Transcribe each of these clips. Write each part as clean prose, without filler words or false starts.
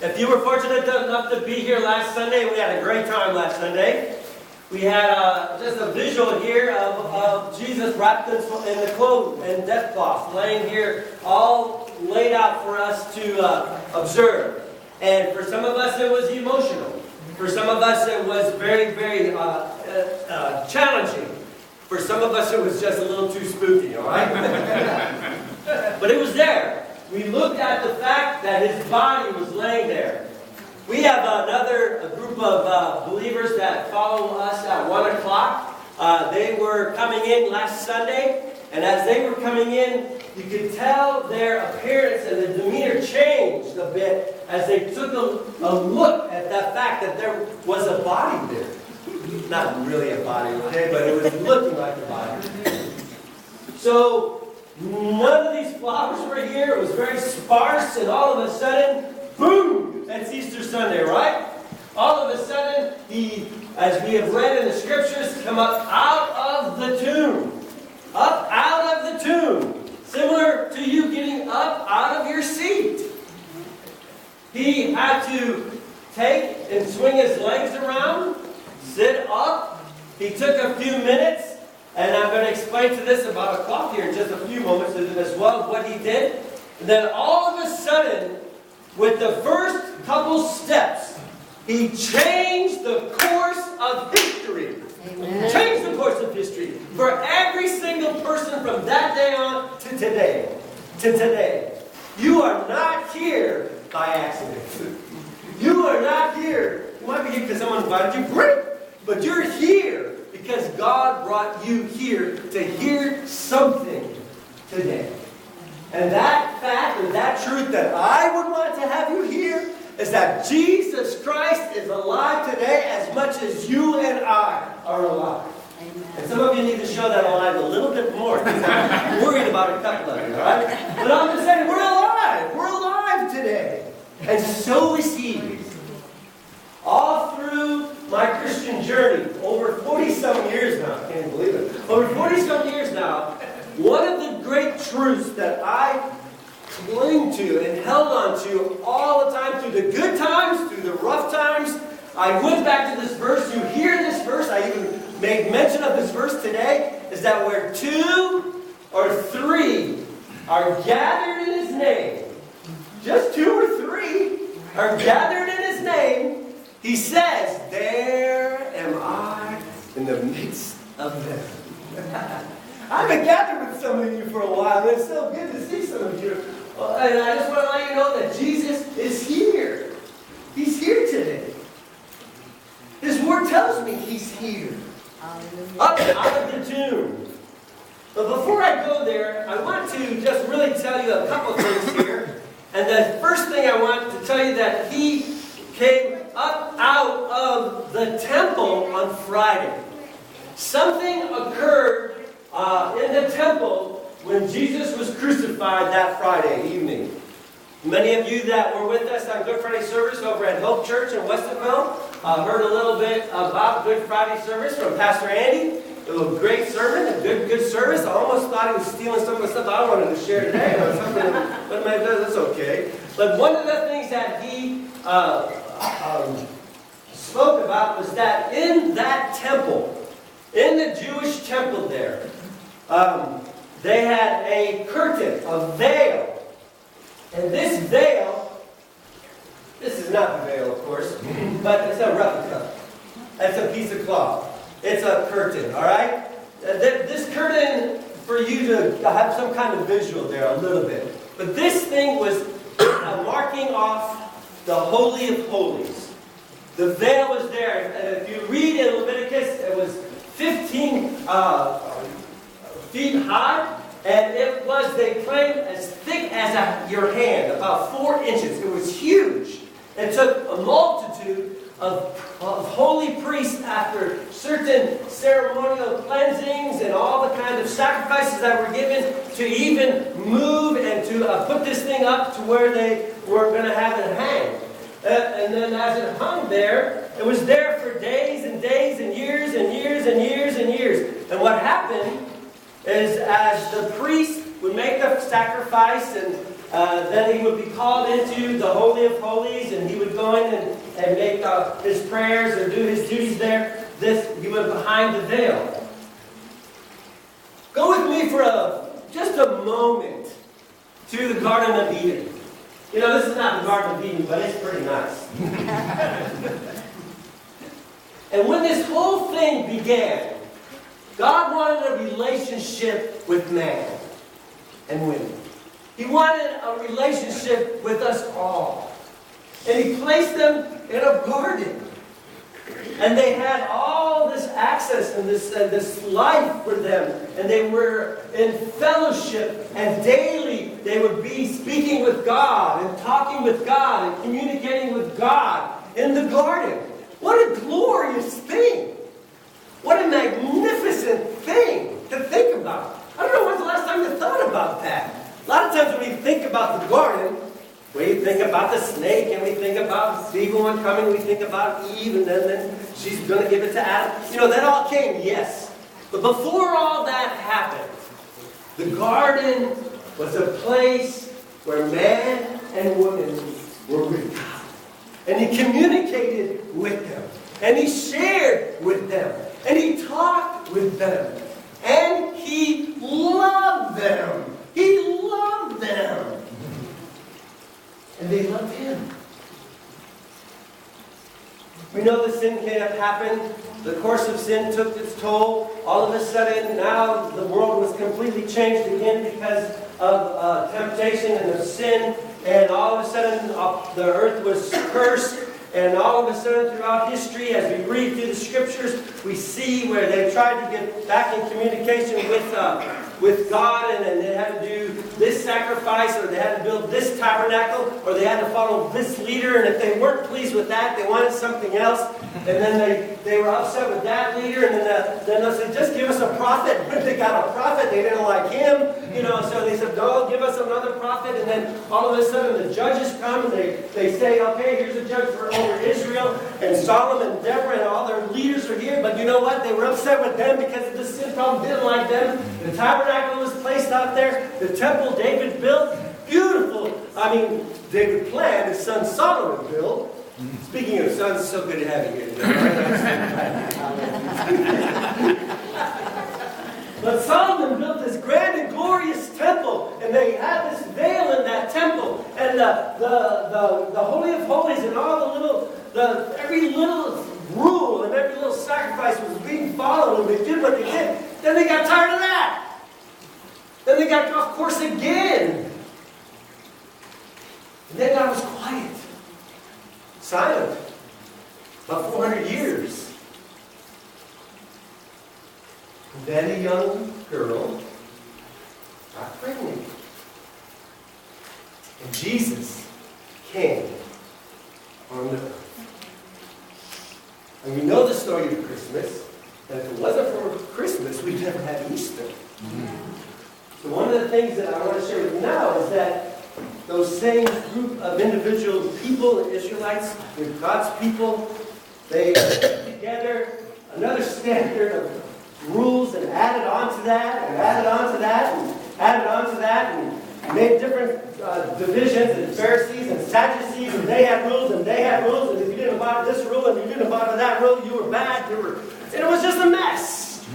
If you were fortunate enough to be here last Sunday, we had a great time last Sunday. We had just a visual here of Jesus wrapped in the clothes and death cloth, laying here, all laid out for us to observe. And for some of us, it was emotional. For some of us, it was very, very challenging. For some of us, it was just a little too spooky, all right? But it was there. We looked at the fact that his body was laying there. We have another group of believers that follow us at 1 o'clock. They were coming in last Sunday, and as they were coming in, you could tell their appearance and the demeanor changed a bit as they took a look at that fact that there was a body there. Not really a body, okay, but it was looking like a body. So, none of these flowers were here. It was very sparse, and all of a sudden, boom! That's Easter Sunday, right? All of a sudden, he, as we have read in the scriptures, come up out of the tomb. Up out of the tomb. Similar to you getting up out of your seat. He had to take and swing his legs around, sit up. He took a few minutes. And I'm going to explain to this about a clock here in just a few moments as well, what he did. And then all of a sudden, with the first couple steps, he changed the course of history. Amen. Changed the course of history for every single person from that day on to today. To today. You are not here by accident. You are not here. You might be here because someone invited you. Great. But you're here because God brought you here to hear something today. And that fact or that truth that I would want to have you hear is that Jesus Christ is alive today as much as you and I are alive. Amen. And some of you need to show that alive a little bit more because I'm worried about a couple of you, all right? But I'm just saying, we're alive. We're alive today. And so is He. All through my Christian journey, over 40-some years now, I can't believe it, over 40-some years now, one of the great truths that I cling to and held on to all the time, through the good times, through the rough times, I went back to this verse. You hear this verse, I even made mention of this verse today, is that where 2 or 3 are gathered in His name, just 2 or 3 are gathered in His name, He says, there am I in the midst of them. I've been gathered with some of you for a while, and it's so good to see some of you. And I just want to let you know that Jesus is here. He's here today. His word tells me He's here. Up out of the tomb. But before I go there, I want to just really tell you a couple things here. And the first thing I want to tell you that He came up out of the temple on Friday. Something occurred in the temple when Jesus was crucified that Friday evening. Many of you that were with us on Good Friday service over at Hope Church in Westonville heard a little bit about Good Friday service from Pastor Andy. It was a great sermon, a good service. I almost thought he was stealing some of the stuff I wanted to share today. But that's okay. But one of the things that he spoke about was that in that temple, in the Jewish temple there, they had a curtain, a veil. And this veil, this is not the veil, of course, but it's a replica. It's a piece of cloth. It's a curtain, all right? This curtain, for you to have some kind of visual there a little bit. But this thing was marking off the Holy of Holies. The veil was there. And if you read in Leviticus, it was 15 feet high. And it was, they claimed, as thick as your hand, about 4 inches. It was huge. It took a multitude of holy priests after certain ceremonial cleansings and all the kind of sacrifices that were given to even move and to put this thing up to where they were going to have it hang. And then as it hung there, it was there for days and days and years and years and years and years. And what happened is as the priest would make a sacrifice and then he would be called into the Holy of Holies, and he would go in and make his prayers or do his duties there. He went behind the veil. Go with me for just a moment to the Garden of Eden. You know, this is not the Garden of Eden, but it's pretty nice. And when this whole thing began, God wanted a relationship with man and women. He wanted a relationship with us all. And he placed them in a garden. And they had all this access and this life for them. And they were in fellowship. And daily they would be speaking with God and talking with God and communicating with God in the garden. What a glorious thing. What a magnificent thing to think about. I don't know when's the last time you thought about that. A lot of times when we think about the garden, we think about the snake, and we think about the evil one coming, we think about Eve, and then she's going to give it to Adam. You know, that all came, yes. But before all that happened, the garden was a place where man and woman were with God. And he communicated with them. And he shared with them. And he talked with them. And he loved them. He loved them. And they loved him. We know the sin may have happened. The course of sin took its toll. All of a sudden, now the world was completely changed again because of temptation and of sin. And all of a sudden, the earth was cursed. And all of a sudden, throughout history, as we read through the scriptures, we see where they tried to get back in communication with God, and then they had to do this sacrifice, or they had to build this tabernacle, or they had to follow this leader, and if they weren't pleased with that, they wanted something else, and then they were upset with that leader, and then they said, just give us a prophet. When they got a prophet, they didn't like him, so they said, no, give us another prophet, and then all of a sudden the judges come, and they say, okay, here's a judge for over Israel, and Solomon and Deborah and all their leaders are here, but you know what? They were upset with them because of the sin problem, didn't like them. The tabernacle was placed out there. The temple David built, beautiful. David planned, his son Solomon built. Speaking of sons, it's so good to have you here today. But Solomon built this grand and glorious temple, and they had this veil in that temple, and the Holy of Holies, and all every little rule and every little sacrifice was being followed, and they did what they did. Then they got tired of that. Then they got off course again. And then God was quiet, silent, about 400 years. And then a young girl got pregnant. And Jesus came on the earth. And we know the story of Christmas, that if it wasn't for Christmas, we'd never have Easter. So one of the things that I want to share with you now is that those same group of individual people, the Israelites, with God's people, they put together another standard of rules and added on to that, and added on to that, and added on to that, and made different divisions, and Pharisees and Sadducees, and they had rules, and they had rules, and if you didn't abide this rule, and you didn't abide that rule, you were bad, and it was just a mess.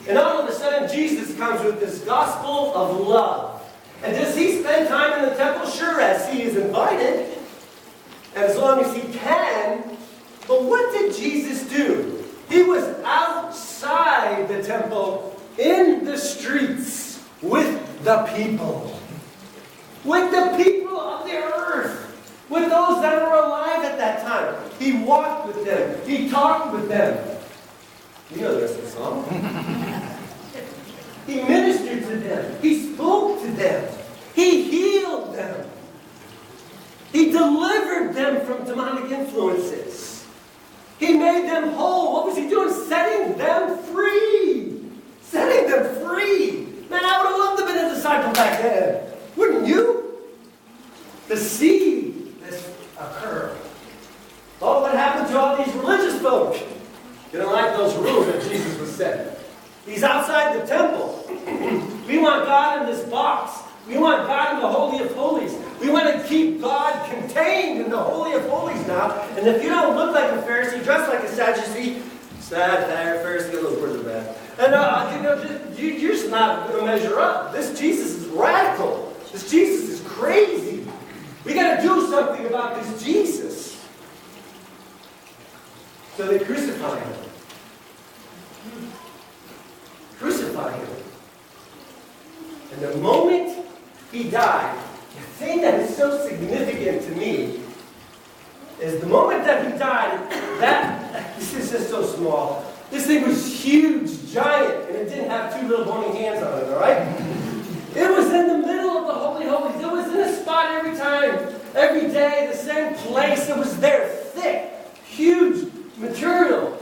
And all of a sudden, Jesus comes with this gospel of love. And does he spend time in the temple? Sure, as he is invited, as long as he can. But what did Jesus do? He was outside the temple, in the streets, with the people. With the people of the earth. With those that were alive at that time. He walked with them. He talked with them. You know the rest of the song. He ministered to them. He spoke to them. He healed them. He delivered them from demonic influences. He made them whole. What was he doing? Setting them free. Setting them free. Man, I would have loved to have been a disciple back then. Wouldn't you? To see this occur. Oh, what happened to all these religious folk? They don't like those rules that Jesus was setting. He's outside the temple. We want God in this box. We want God in the Holy of Holies. We want to keep God contained in the Holy of Holies now. And if you don't look like a Pharisee, dress like a Sadducee, Pharisee, a little further back. And you're just not going to measure up. This Jesus is radical. This Jesus is crazy. We got to do something about this Jesus. So they crucify him. Crucify him. And the moment he died, the thing that is so significant to me is the moment that he died, this is just so small. This thing was huge, giant, and it didn't have two little bony hands on it, all right? It was in the middle of the Holy Holies. It was in a spot every time, every day, the same place. It was there, thick, huge material.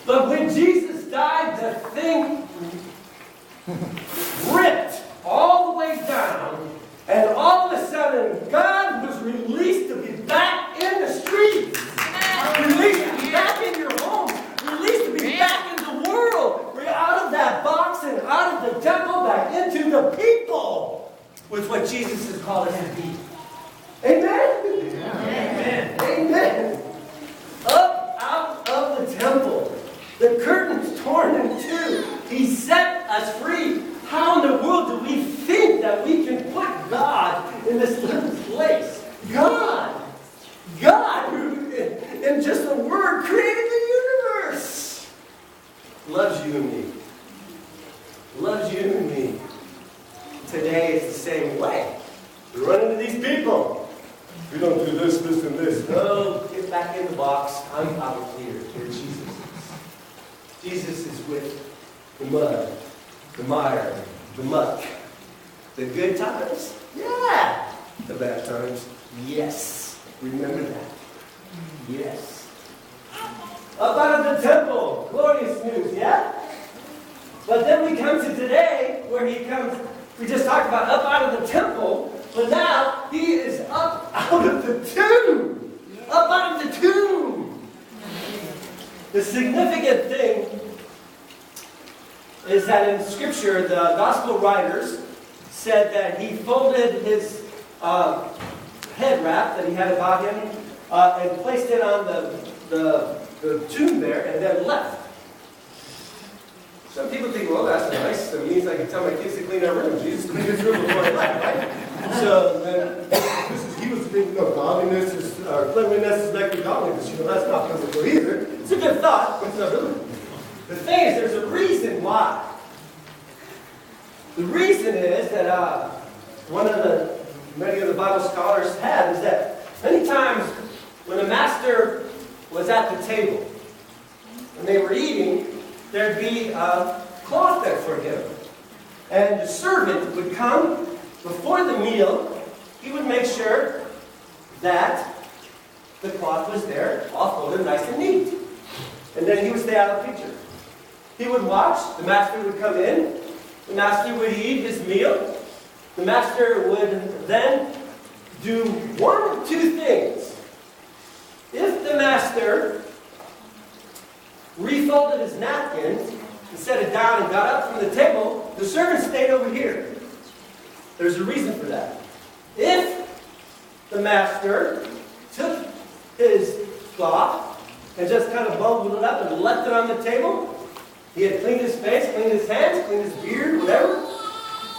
But when Jesus died, the thing ripped all the way down, and all of a sudden, God was released to be back in the streets, released to be back in your homes, released to be back in the world. We're out of that box and out of the temple, back into the people, was what Jesus has called us to be. Amen? Amen. Amen. Up out of the temple, the curtains torn in two. He set us free. How in the world do we think that we can put God in this little place? God, who in just a word created the universe, loves you and me. Loves you and me. Today is the same way. We run into these people. We don't do this, this, and this. No, get back in the box. I'm out here where Jesus is. Jesus is with the mud, the mire, the muck. The good times? Yeah. The bad times? Yes. Remember that. Yes. Up out of the temple. Glorious news, yeah? But then we come to today where he comes, we just talked about up out of the temple, but now he is up out of the tomb. Up out of the tomb. The significant thing is that in Scripture, the Gospel writers said that he folded his head wrap that he had about him and placed it on the tomb there and then left. Some people think, well, that's nice. It means I can tell my kids to clean their room. Jesus cleaned his room before he left, right? So then he was thinking, godliness is, cleanliness is like godliness. That's not biblical either. It's a good thought, but it's not biblical. The thing is, there's a reason why. The reason is that many of the Bible scholars have is that many times when a master was at the table and they were eating, there'd be a cloth there for him. And the servant would come before the meal. He would make sure that the cloth was there, all folded nice and neat. And then he would stay out of the picture. He would watch. The master would come in. The master would eat his meal. The master would then do one of two things. If the master refolded his napkin and set it down and got up from the table, the servant stayed over here. There's a reason for that. If the master took his cloth and just kind of bundled it up and left it on the table, he had cleaned his face, cleaned his hands, cleaned his beard, whatever,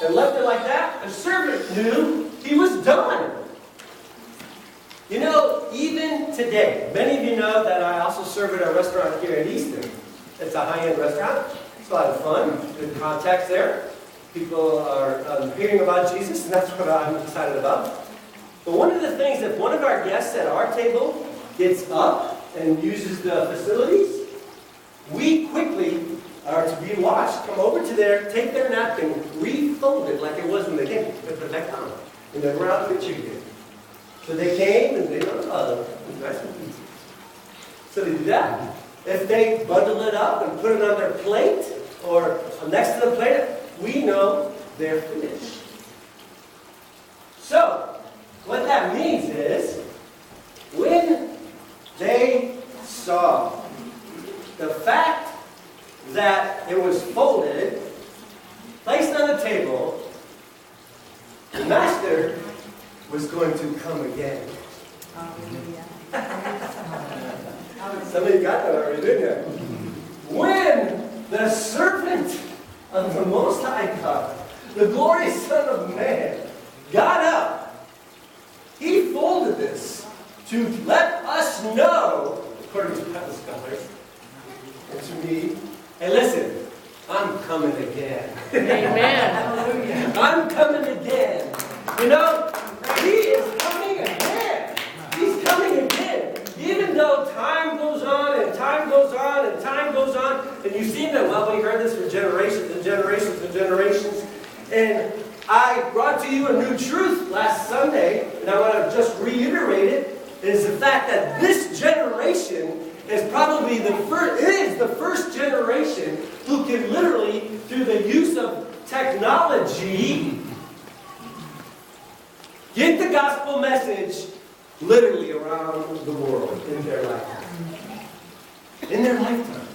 and left it like that, the servant knew he was done. You know, even today, many of you know that I also serve at a restaurant here in Easton. It's a high-end restaurant. It's a lot of fun, good contacts there. People are hearing about Jesus, and that's what I'm excited about. But one of the things, if one of our guests at our table gets up and uses the facilities, we quickly are to be watched, come over to there, take their napkin, refold it like it was when they came, put it back on, and then we're out of the picture again. So they came and they went, oh, it was nice and easy. So they do that. If they bundle it up and put it on their plate or next to the plate, we know they're finished. So, what that means is, when they saw the fact that it was folded, placed on the table, the master was going to come again. Some of you got that already, didn't you? When the servant of the Most High God, the glorious Son of Man, got up, he folded this to let us know, according to Bible scholars, and to me, hey, listen, I'm coming again. Amen. Hallelujah. I'm coming again. You know, he is coming again. He's coming again. Even though time goes on and time goes on and time goes on, and you've seen that, well, we heard this for generations and generations and generations. And I brought to you a new truth last Sunday, and I want to just reiterate it, is the fact that this generation is probably the first generation who can literally, through the use of technology, get the gospel message literally around the world in their lifetime. In their lifetime.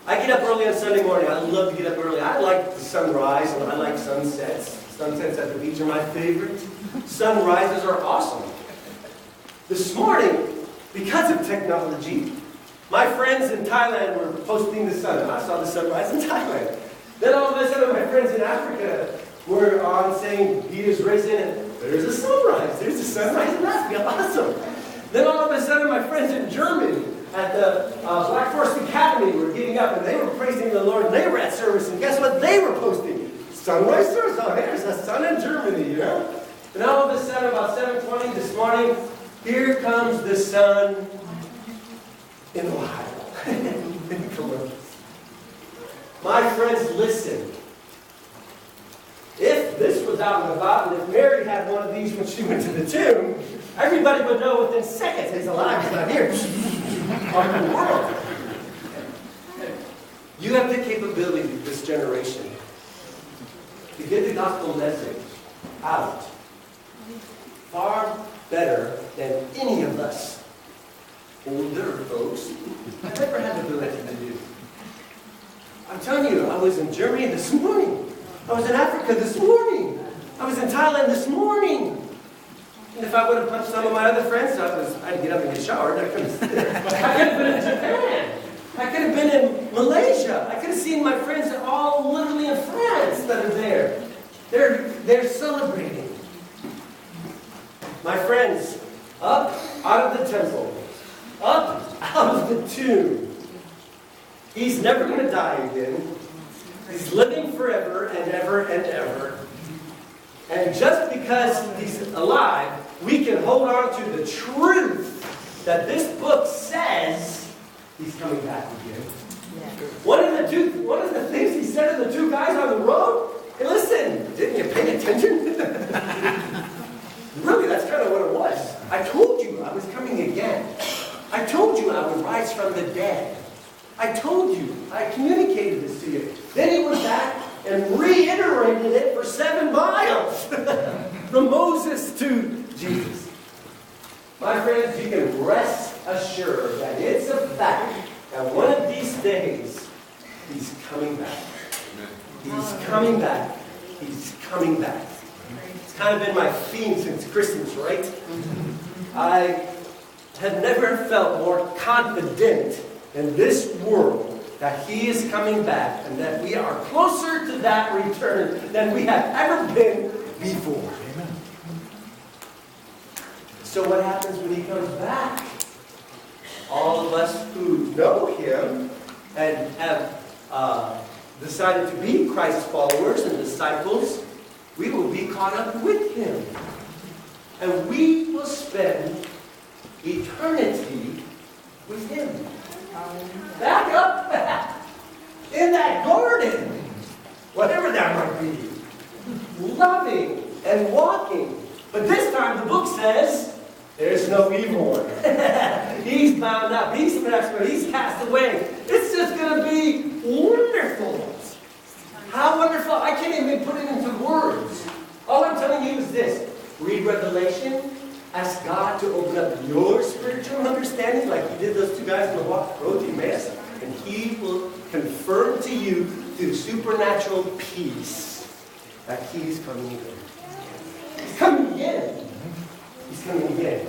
I get up early on Sunday morning. I love to get up early. I like the sunrise and I like sunsets. Sunsets at the beach are my favorite. Sunrises are awesome. This morning, because of technology, my friends in Thailand were posting the sun. I saw the sunrise in Thailand. Then all of a sudden, my friends in Africa were on saying, He is risen, and there's a sunrise. There's a sunrise in Africa. Awesome. Then all of a sudden, my friends in Germany at the Black Forest Academy were getting up, and they were praising the Lord, and they were at service, and guess what they were posting? Sunrise service. Oh, there's a sun in Germany, you know? And all of a sudden, about 7:20 this morning, here comes the sun in Ohio. In Columbus. My friends, listen. If this was out and about, and if Mary had one of these when she went to the tomb, everybody would know within seconds he's alive, he's not here. Our world. You have the capability, this generation, to get the gospel message out far better than any of us older folks have ever had the ability to do. I'm telling you, I was in Germany this morning. I was in Africa this morning. I was in Thailand this morning. And if I would have punched some of my other friends, I'd get up and get showered. I could have been in Japan. I could have been in Malaysia. I could have seen my friends all literally in France that are there. They're celebrating. My friends, up out of the temple, up out of the tomb. He's never going to die again. He's living forever and ever and ever. And just because he's alive, we can hold on to the truth that this book says he's coming back again. One of the things he said to the two guys on the road, hey, listen, didn't you pay attention? Really, that's kind of what it was. I told you I was coming again. I told you I would rise from the dead. I told you. I communicated this to you. Then he went back and reiterated it for 7 miles. From Moses to Jesus. My friends, you can rest assured that it's a fact that one of these days, he's coming back. He's coming back. He's coming back. It's kind of been my theme since Christmas, right? I have never felt more confident in this world that he is coming back and that we are closer to that return than we have ever been before. Amen. So what happens when he comes back? All of us who know him and have decided to be Christ's followers and disciples, we will be caught up with him. And we will spend eternity with him. Back up in that garden, whatever that might be, loving and walking. But this time the book says, there's no evil one. He's bound up, he's transferred, he's cast away. It's just going to be wonderful. How wonderful, I can't even put it into words. All I'm telling you is this, read Revelation, ask God to open up your spiritual understanding like he did those two guys on the road to Emmaus, and he will confirm to you through supernatural peace that he's coming again. He's coming again. He's coming again.